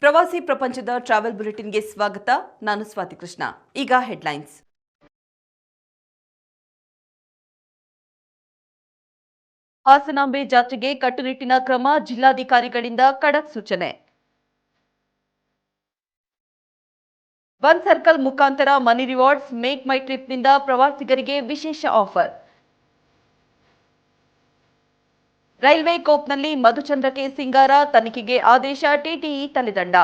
ಪ್ರವಾಸಿ ಪ್ರಪಂಚದ ಟ್ರಾವೆಲ್ ಬುಲೆಟಿನ್ಗೆ ಸ್ವಾಗತ. ನಾನು ಸ್ವಾತಿ ಕೃಷ್ಣ. ಈಗ ಹೆಡ್ಲೈನ್ಸ್. ಹಾಸನಾಂಬೆ ಜಾತ್ರೆಗೆ ಕಟ್ಟುನಿಟ್ಟಿನ ಕ್ರಮ, ಜಿಲ್ಲಾಧಿಕಾರಿಗಳಿಂದ ಖಡಕ್ ಸೂಚನೆ. ಒನ್ ಸರ್ಕಲ್ ಮುಖಾಂತರ ಮನಿ ರಿವಾರ್ಡ್ಸ್, ಮೇಕ್ ಮೈ ಟ್ರಿಪ್ನಿಂದ ಪ್ರವಾಸಿಗರಿಗೆ ವಿಶೇಷ ಆಫರ್. ರೈಲ್ವೆ ಕೋಪ್ನಲ್ಲಿ ಮಧುಚಂದ್ರಕ್ಕೆ ಸಿಂಗಾರ, ತನಿಖೆಗೆ ಆದೇಶ, ಟಿಟಿಇ ತಲೆದಂಡ.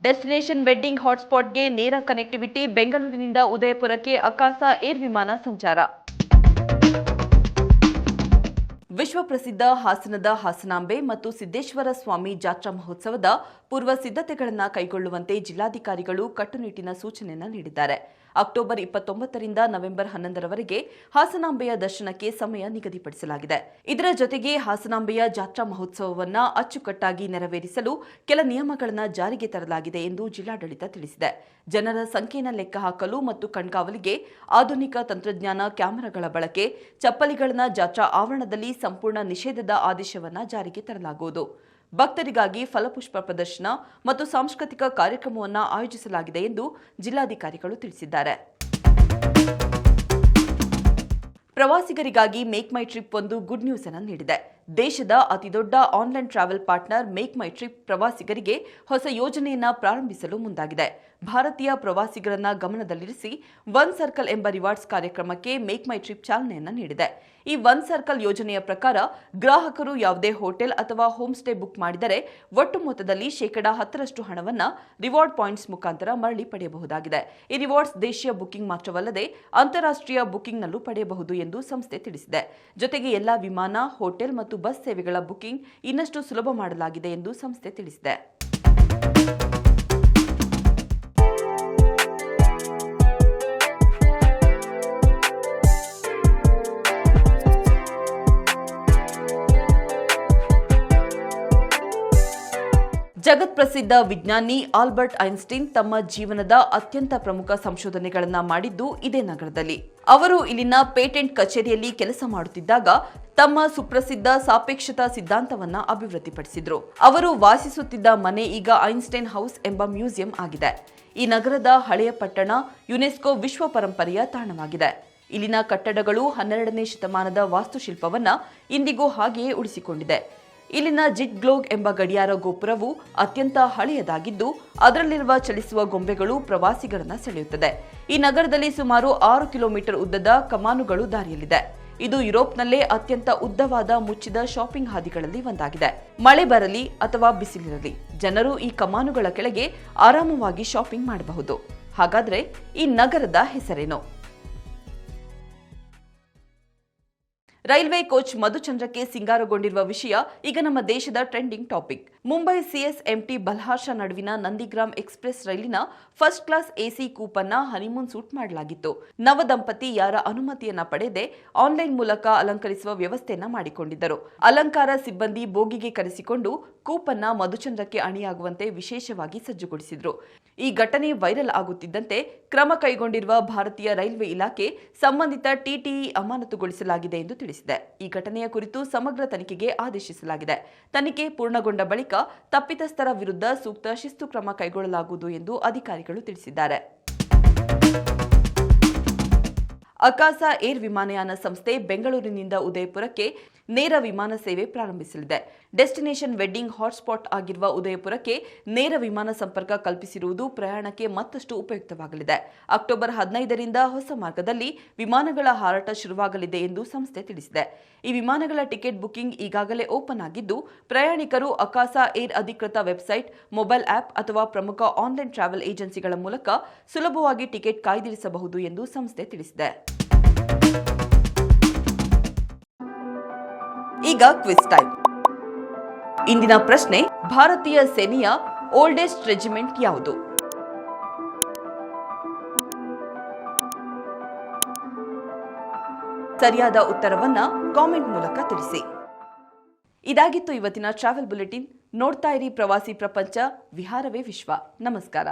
ಡೆಸ್ಟಿನೇಷನ್ ವೆಡ್ಡಿಂಗ್ ಹಾಟ್ಸ್ಪಾಟ್ಗೆ ನೇರ ಕನೆಕ್ಟಿವಿಟಿ, ಬೆಂಗಳೂರಿನಿಂದ ಉದಯಪುರಕ್ಕೆ ಅಕಾಸ ಏರ್ ವಿಮಾನ ಸಂಚಾರ. ವಿಶ್ವಪ್ರಸಿದ್ಧ ಹಾಸನದ ಹಾಸನಾಂಬೆ ಮತ್ತು ಸಿದ್ದೇಶ್ವರ ಸ್ವಾಮಿ ಜಾತ್ರಾ ಮಹೋತ್ಸವದ ಪೂರ್ವ ಸಿದ್ಧತೆಗಳನ್ನು ಕೈಗೊಳ್ಳುವಂತೆ ಜಿಲ್ಲಾಧಿಕಾರಿಗಳು ಕಟ್ಟುನಿಟ್ಟಿನ ಸೂಚನೆಯನ್ನು ನೀಡಿದ್ದಾರೆ. ಅಕ್ಟೋಬರ್ 29ರಿಂದ ನವೆಂಬರ್ 11ರವರೆಗೆ ಹಾಸನಾಂಬೆಯ ದರ್ಶನಕ್ಕೆ ಸಮಯ ನಿಗದಿಪಡಿಸಲಾಗಿದೆ. ಇದರ ಜೊತೆಗೆ ಹಾಸನಾಂಬೆಯ ಜಾತ್ರಾ ಮಹೋತ್ಸವವನ್ನು ಅಚ್ಚುಕಟ್ಟಾಗಿ ನೆರವೇರಿಸಲು ಕೆಲ ನಿಯಮಗಳನ್ನು ಜಾರಿಗೆ ತರಲಾಗಿದೆ ಎಂದು ಜಿಲ್ಲಾಡಳಿತ ತಿಳಿಸಿದೆ. ಜನರ ಸಂಖ್ಯೆಯನ್ನು ಲೆಕ್ಕ ಹಾಕಲು ಮತ್ತು ಕಣ್ಗಾವಲಿಗೆ ಆಧುನಿಕ ತಂತ್ರಜ್ಞಾನ ಕ್ಯಾಮೆರಾಗಳ ಬಳಕೆ, ಚಪ್ಪಲಿಗಳನ್ನು ಜಾತ್ರಾ ಆವರಣದಲ್ಲಿ ಸಂಪೂರ್ಣ ನಿಷೇಧದ ಆದೇಶವನ್ನು ಜಾರಿಗೆ ತರಲಾಗುವುದು. ಭಕ್ತರಿಗಾಗಿ ಫಲಪುಷ್ಪ ಪ್ರದರ್ಶನ ಮತ್ತು ಸಾಂಸ್ಕೃತಿಕ ಕಾರ್ಯಕ್ರಮವನ್ನು ಆಯೋಜಿಸಲಾಗಿದೆ ಎಂದು ಜಿಲ್ಲಾಧಿಕಾರಿಗಳು ತಿಳಿಸಿದ್ದಾರೆ. ಪ್ರವಾಸಿಗರಿಗಾಗಿ ಮೇಕ್ ಮೈ ಟ್ರಿಪ್ ಒಂದು ಗುಡ್ ನ್ಯೂಸ್ ಅನ್ನು ನೀಡಿದೆ. ದೇಶದ ಅತಿದೊಡ್ಡ online travel partner make my trip ಪ್ರವಾಸಿಗರಿಗೆ ಹೊಸ ಯೋಜನೆಯನ್ನು ಪ್ರಾರಂಭಿಸಲು ಮುಂದಾಗಿದೆ. ಭಾರತೀಯ ಪ್ರವಾಸಿಗರನ್ನ ಗಮನದಲ್ಲಿರಿಸಿ ಒನ್ ಸರ್ಕಲ್ ಎಂಬ ರಿವಾರ್ಡ್ಸ್ ಕಾರ್ಯಕ್ರಮಕ್ಕೆ ಮೇಕ್ ಮೈ ಟ್ರಿಪ್ ಚಾಲನೆಯನ್ನು ನೀಡಿದೆ. ಈ ಒನ್ ಸರ್ಕಲ್ ಯೋಜನೆಯ ಪ್ರಕಾರ ಗ್ರಾಹಕರು ಯಾವುದೇ ಹೋಟೆಲ್ ಅಥವಾ ಹೋಮ್ ಸ್ಟೇ ಬುಕ್ ಮಾಡಿದರೆ ಒಟ್ಟು ಮೊತ್ತದಲ್ಲಿ 10% ಹಣವನ್ನು ರಿವಾರ್ಡ್ ಪಾಯಿಂಟ್ಸ್ ಮುಖಾಂತರ ಮರಳಿ ಪಡೆಯಬಹುದಾಗಿದೆ. ಈ ರಿವಾರ್ಡ್ಸ್ ದೇಶೀಯ ಬುಕಿಂಗ್ ಮಾತ್ರವಲ್ಲದೆ ಅಂತಾರಾಷ್ಟ್ರೀಯ ಬುಕಿಂಗ್ನಲ್ಲೂ ಪಡೆಯಬಹುದು ಎಂದು ಸಂಸ್ಥೆ ತಿಳಿಸಿದೆ. ಜೊತೆಗೆ ಎಲ್ಲಾ ವಿಮಾನ, ಹೋಟೆಲ್ ಮತ್ತು ಬಸ್ ಸೇವೆಗಳ ಬುಕಿಂಗ್ ಇನ್ನಷ್ಟು ಸುಲಭ ಮಾಡಲಾಗಿದೆ ಎಂದು ಸಂಸ್ಥೆ ತಿಳಿಸಿದೆ. ಜಗತ್ ಪ್ರಸಿದ್ಧ ವಿಜ್ಞಾನಿ ಆಲ್ಬರ್ಟ್ ಐನ್ಸ್ಟೀನ್ ತಮ್ಮ ಜೀವನದ ಅತ್ಯಂತ ಪ್ರಮುಖ ಸಂಶೋಧನೆಗಳನ್ನು ಮಾಡಿದ್ದು ಇದೇ ನಗರದಲ್ಲಿ. ಅವರು ಇಲ್ಲಿನ ಪೇಟೆಂಟ್ ಕಚೇರಿಯಲ್ಲಿ ಕೆಲಸ ಮಾಡುತ್ತಿದ್ದಾಗ ತಮ್ಮ ಸುಪ್ರಸಿದ್ಧ ಸಾಪೇಕ್ಷತಾ ಸಿದ್ಧಾಂತವನ್ನ ಅಭಿವೃದ್ಧಿಪಡಿಸಿದ್ರು. ಅವರು ವಾಸಿಸುತ್ತಿದ್ದ ಮನೆ ಈಗ ಐನ್ಸ್ಟೈನ್ ಹೌಸ್ ಎಂಬ ಮ್ಯೂಸಿಯಂ ಆಗಿದೆ. ಈ ನಗರದ ಹಳೆಯ ಪಟ್ಟಣ ಯುನೆಸ್ಕೋ ವಿಶ್ವ ಪರಂಪರೆಯ ತಾಣವಾಗಿದೆ. ಇಲ್ಲಿನ ಕಟ್ಟಡಗಳು 12ನೇ ಶತಮಾನದ ವಾಸ್ತುಶಿಲ್ಪವನ್ನ ಇಂದಿಗೂ ಹಾಗೆಯೇ ಉಳಿಸಿಕೊಂಡಿದೆ. ಇಲ್ಲಿನ ಜಿಟ್ ಗ್ಲೋಗ್ ಎಂಬ ಗಡಿಯಾರ ಗೋಪುರವು ಅತ್ಯಂತ ಹಳೆಯದಾಗಿದ್ದು ಅದರಲ್ಲಿರುವ ಚಲಿಸುವ ಗೊಂಬೆಗಳು ಪ್ರವಾಸಿಗರನ್ನ ಸೆಳೆಯುತ್ತದೆ. ಈ ನಗರದಲ್ಲಿ ಸುಮಾರು 6 ಕಿಲೋಮೀಟರ್ ಉದ್ದದ ಕಮಾನುಗಳು ದಾರಿಯಲ್ಲಿದೆ. ಇದು ಯುರೋಪ್ನಲ್ಲೇ ಅತ್ಯಂತ ಉದ್ದವಾದ ಮುಚ್ಚಿದ ಶಾಪಿಂಗ್ ಹಾದಿಗಳಲ್ಲಿ ಒಂದಾಗಿದೆ. ಮಳೆ ಬರಲಿ ಅಥವಾ ಬಿಸಿಲಿರಲಿ ಜನರು ಈ ಕಮಾನುಗಳ ಕೆಳಗೆ ಆರಾಮವಾಗಿ ಶಾಪಿಂಗ್ ಮಾಡಬಹುದು. ಹಾಗಾದ್ರೆ ಈ ನಗರದ ಹೆಸರೇನು? ರೈಲ್ವೆ ಕೋಚ್ ಮಧುಚಂದ್ರಕ್ಕೆ ಸಿಂಗಾರಗೊಂಡಿರುವ ವಿಷಯ ಈಗ ನಮ್ಮ ದೇಶದ trending topic. Mumbai CSMT Balharshah ನಡುವಿನ ನಂದಿಗ್ರಾಮ್ ಎಕ್ಸ್ಪ್ರೆಸ್ ರೈಲಿನ ಫಸ್ಟ್ ಕ್ಲಾಸ್ ಎಸಿ ಕೂಪನ್ನ ಹನಿಮೂನ್ ಸೂಟ್ ಮಾಡಲಾಗಿತ್ತು. ನವ ದಂಪತಿ ಯಾರ ಅನುಮತಿಯನ್ನ ಪಡೆದೇ ಆನ್ಲೈನ್ ಮೂಲಕ ಅಲಂಕರಿಸುವ ವ್ಯವಸ್ಥೆಯನ್ನ ಮಾಡಿಕೊಂಡಿದ್ದರು. ಅಲಂಕಾರ ಸಿಬ್ಬಂದಿ ಬೋಗಿಗೆ ಕರೆಸಿಕೊಂಡು ಕೂಪನ್ನ ಮಧುಚಂದ್ರಕ್ಕೆ ಅಣಿಯಾಗುವಂತೆ ವಿಶೇಷವಾಗಿ ಸಜ್ಜುಗೊಳಿಸಿದ್ರು. ಈ ಘಟನೆ ವೈರಲ್ ಆಗುತ್ತಿದ್ದಂತೆ ಕ್ರಮ ಕೈಗೊಂಡಿರುವ ಭಾರತೀಯ ರೈಲ್ವೆ ಇಲಾಖೆ ಸಂಬಂಧಿತ ಟಿಟಿಇ ಅಮಾನತುಗೊಳಿಸಲಾಗಿದೆ ಎಂದು ತಿಳಿಸಿದೆ. ಈ ಘಟನೆಯ ಕುರಿತು ಸಮಗ್ರ ತನಿಖೆಗೆ ಆದೇಶಿಸಲಾಗಿದೆ. ತನಿಖೆ ಪೂರ್ಣಗೊಂಡ ಬಳಿಕ ತಪ್ಪಿತಸ್ಥರ ವಿರುದ್ಧ ಸೂಕ್ತ ಶಿಸ್ತು ಕ್ರಮ ಕೈಗೊಳ್ಳಲಾಗುವುದು ಎಂದು ಅಧಿಕಾರಿಗಳು ತಿಳಿಸಿದ್ದಾರೆ. ಅಕಾಸ ಏರ್ ವಿಮಾನಯಾನ ಸಂಸ್ಥೆ ಬೆಂಗಳೂರಿನಿಂದ ಉದಯಪುರಕ್ಕೆ ನೇರ ವಿಮಾನ ಸೇವೆ ಪ್ರಾರಂಭಿಸಲಿದೆ. ಡೆಸ್ಟಿನೇಷನ್ ವೆಡ್ಡಿಂಗ್ ಹಾಟ್ಸ್ಪಾಟ್ ಆಗಿರುವ ಉದಯಪುರಕ್ಕೆ ನೇರ ವಿಮಾನ ಸಂಪರ್ಕ ಕಲ್ಪಿಸಿರುವುದು ಪ್ರಯಾಣಕ್ಕೆ ಮತ್ತಷ್ಟು ಉಪಯುಕ್ತವಾಗಲಿದೆ. ಅಕ್ಟೋಬರ್ 15ರಿಂದ ಹೊಸ ಮಾರ್ಗದಲ್ಲಿ ವಿಮಾನಗಳ ಹಾರಾಟ ಶುರುವಾಗಲಿದೆ ಎಂದು ಸಂಸ್ಥೆ ತಿಳಿಸಿದೆ. ಈ ವಿಮಾನಗಳ ಟಿಕೆಟ್ ಬುಕಿಂಗ್ ಈಗಾಗಲೇ ಓಪನ್ ಆಗಿದ್ದು ಪ್ರಯಾಣಿಕರು ಅಕಾಸ ಏರ್ ಅಧಿಕೃತ ವೆಬ್ಸೈಟ್, ಮೊಬೈಲ್ ಆಪ್ ಅಥವಾ ಪ್ರಮುಖ ಆನ್ಲೈನ್ ಟ್ರಾವೆಲ್ ಏಜೆನ್ಸಿಗಳ ಮೂಲಕ ಸುಲಭವಾಗಿ ಟಿಕೆಟ್ ಕಾಯ್ದಿರಿಸಬಹುದು ಎಂದು ಸಂಸ್ಥೆ ತಿಳಿಸಿದೆ. ಈಗ ಕ್ವಿಜ್ ಟೈಮ್. ಇಂದಿನ ಪ್ರಶ್ನೆ, ಭಾರತೀಯ ಸೇನೆಯ ಓಲ್ಡೆಸ್ಟ್ ರೆಜಿಮೆಂಟ್ ಯಾವುದು? ಸರಿಯಾದ ಉತ್ತರವನ್ನ ಕಾಮೆಂಟ್ ಮೂಲಕ ತಿಳಿಸಿ. ಇದಾಗಿತ್ತು ಇವತ್ತಿನ ಟ್ರಾವೆಲ್ ಬುಲೆಟಿನ್. ನೋಡ್ತಾ ಇರಿ ಪ್ರವಾಸಿ ಪ್ರಪಂಚ, ವಿಹಾರವೇ ವಿಶ್ವ. ನಮಸ್ಕಾರ.